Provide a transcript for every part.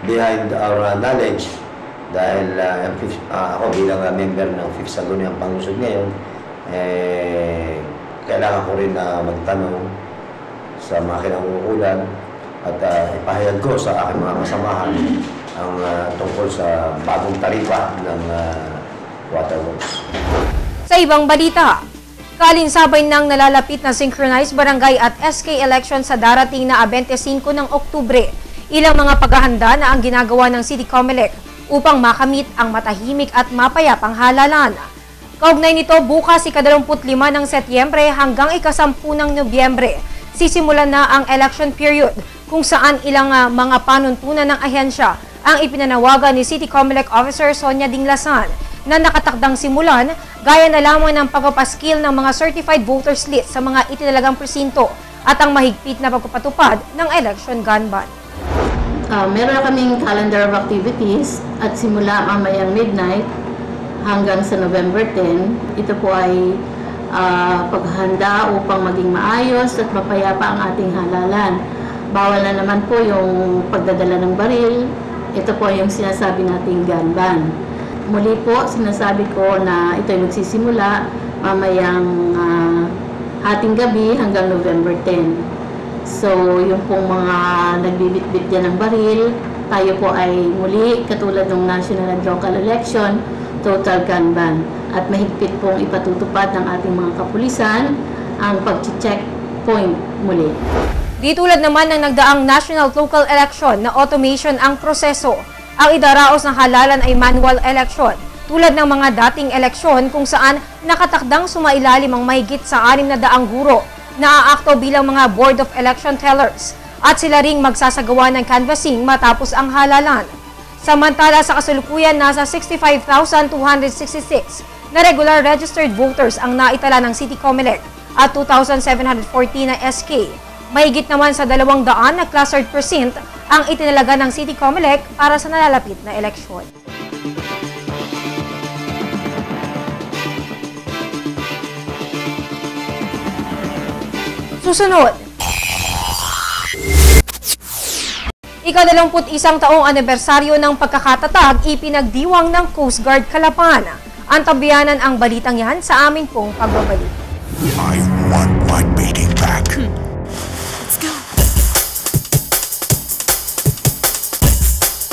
behind our knowledge, dahil ako bilang member ng Fifth Sangguniang Pangunsod ngayon, kailangan ko rin na magtanong sa mga kinangungkulan at ipahayag ko sa aking mga kasamahan ang tungkol sa bagong taripa ng waterworks. Sa ibang balita, kalinsabay ng nalalapit na synchronized barangay at SK election sa darating na 25 ng Oktubre, ilang mga paghahanda na ang ginagawa ng City Comelec upang makamit ang matahimik at mapayapang halalan. Kaugnay nito, bukas ika-25 ng Setyembre hanggang ika-10 ng Nobyembre, sisimulan na ang election period kung saan ilang mga panuntunan ng ahensya ang ipinanawagan ni City Comelec Officer Sonia Dinglasan na nakatakdang simulan gaya na lamang ng pagpapaskil ng mga certified voters list sa mga itinalagang presinto at ang mahigpit na pagpapatupad ng election gun ban. Meron kaming calendar of activities at simula mamayang midnight hanggang sa November 10. Ito po ay paghahanda upang maging maayos at mapayapa ang ating halalan. Bawal na naman po yung pagdadala ng baril. Ito po yung sinasabi nating gun ban. Muli po, sinasabi ko na ito ay magsisimula mamayang hating gabi hanggang November 10. So, yung pong mga nagbibitbit dyan ng baril, tayo po ay muli, katulad ng national and local election, total gun ban. At mahigpit pong ipatutupad ng ating mga kapulisan ang pag-check point muli. Di tulad naman ng nagdaang national local election na automation ang proseso, ang idaraos ng halalan ay manual election, tulad ng mga dating eleksyon kung saan nakatakdang sumailalim ang mahigit sa 600 guro na aakto bilang mga Board of Election Tellers at sila ring magsasagawa ng canvassing matapos ang halalan. Samantala sa kasalukuyan, nasa 65,266 na regular registered voters ang naitala ng City Comelec at 2,714 na SK. Mahigit naman sa 200 na clustered precinct ang itinalaga ng City Comelec para sa nalalapit na eleksyon. Susunod, ika-21 taong anibersaryo ng pagkakatatag ipinagdiwang ng Coast Guard Calapan. Antabayanan ang balitang yan sa amin pong pagbabalik. I want my beating back. Let's go.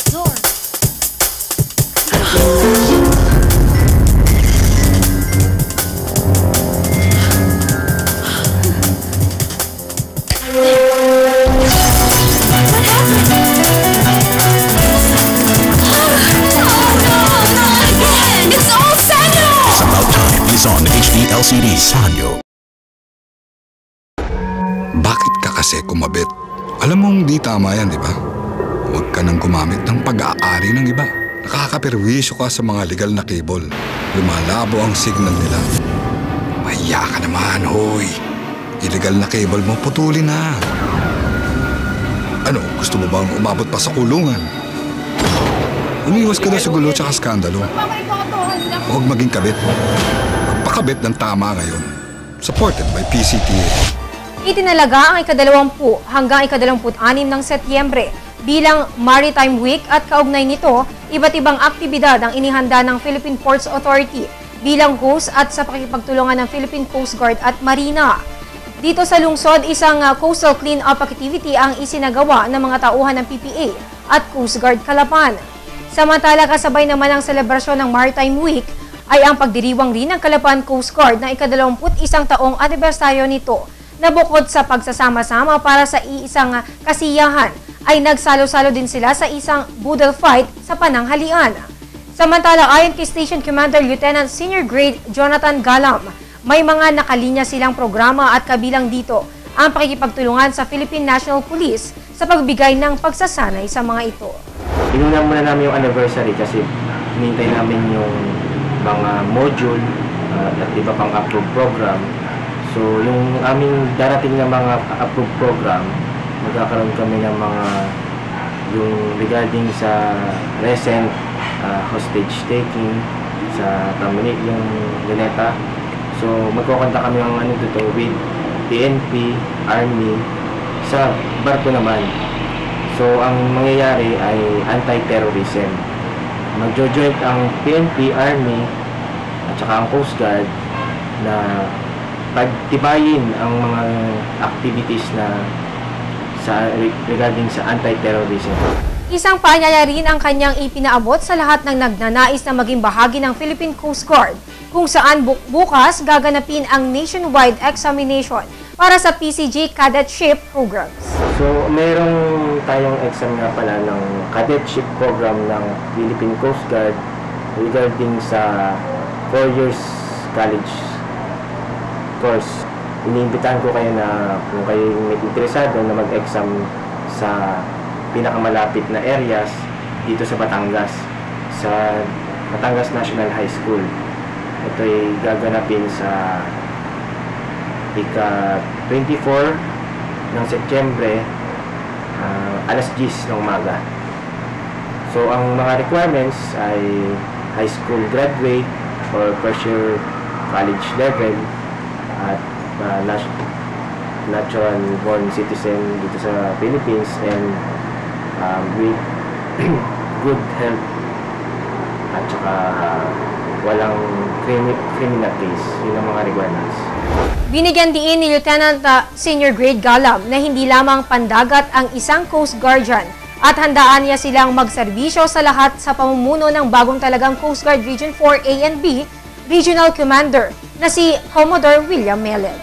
Zor. On HD LCD Sanyo. Bakit ka kasi kumabit? Alam mong di tama yan, di ba? Huwag ka nang gumamit ng pag-aari ng iba. Nakakaperwisyo ka sa mga legal na cable. Lumalabo ang signal nila. Mahiya ka naman, hoy. Illegal na cable mo, putulin na. Ano, gusto mo bang umabot pa sa kulungan? Umiwas ka na sa gulo tsaka skandalo. Huwag maging kabit. Pakabit ng tama ngayon. Supported by PCTA. Itinalaga ang ika-20 hanggang ika-26 ng Setyembre bilang Maritime Week at kaugnay nito, iba't ibang aktibidad ang inihanda ng Philippine Ports Authority bilang host at sa pakipagtulungan ng Philippine Coast Guard at Marina. Dito sa lungsod, isang coastal clean-up activity ang isinagawa ng mga tauhan ng PPA at Coast Guard Calapan. Samantala, kasabay naman ang selebrasyon ng Maritime Week ay ang pagdiriwang rin ng Calapan Coast Guard na ika-21 taong anibersaryo nito na bukod sa pagsasama-sama para sa iisang kasiyahan ay nagsalo-salo din sila sa isang boodle fight sa pananghalian. Samantala, ayon kay Station Commander Lieutenant Senior Grade Jonathan Galam, may mga nakalinya silang programa at kabilang dito ang pakikipagtulungan sa Philippine National Police sa pagbigay ng pagsasanay sa mga ito. Inunan muna namin yung anniversary kasi hinintay namin yung mga module at iba pang approved program. So yung aming darating na mga approved program, magkakaroon kami ng mga yung regarding sa recent hostage taking sa Tamanit, yung Luneta. So magkukontak kami ng ano dito with PNP, Army, sa barko naman. So So, ang mangyayari ay anti-terrorism. Magjo-joint ang PNP, Army, at saka ang Coast Guard na pagtibayin ang mga activities na regarding sa anti-terrorism. Isang paanyaya rin ang kanyang ipinaabot sa lahat ng nagnanais na maging bahagi ng Philippine Coast Guard, kung saan bukas gaganapin ang nationwide examination para sa PCG Cadetship Programs. So, mayroong tayong exam nga pala ng cadetship program ng Philippine Coast Guard regarding sa 4 years college course. Iniimbitahan ko kayo na kung kayo may interesado na mag-exam sa pinakamalapit na areas dito sa Batangas, sa Batangas National High School. Ito ay gaganapin sa ika-24 ng Setyembre, alas 10 ng umaga. So, ang mga requirements ay high school graduate or first year college level at natural born citizen dito sa Philippines and with good health at saka walang criminal case. Yun ang mga requirements. Binigyan diin ni Lieutenant Senior Grade Galam na hindi lamang pandagat ang isang Coast Guardian at handaan niya silang magserbisyo sa lahat sa pamumuno ng bagong talagang Coast Guard Region 4 A and B Regional Commander na si Commodore William Meled.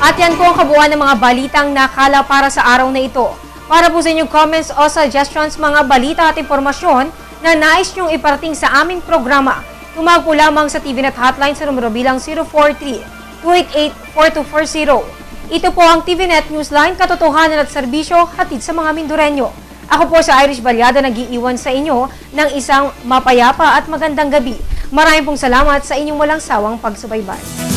At yan po ang kabuuan ng mga balitang nakala para sa araw na ito. Para po sa inyong comments o suggestions, mga balita at impormasyon na nais nyong iparating sa aming programa, tumawag po lamang sa TVNet hotline sa numero bilang 043-288-4240. Ito po ang TVNet Newsline, katotohanan at serbisyo hatid sa mga Mindoreño. Ako po sa Irish Balyada, nag-iiwan sa inyo ng isang mapayapa at magandang gabi. Maraming pong salamat sa inyong walang sawang pagsubaybay.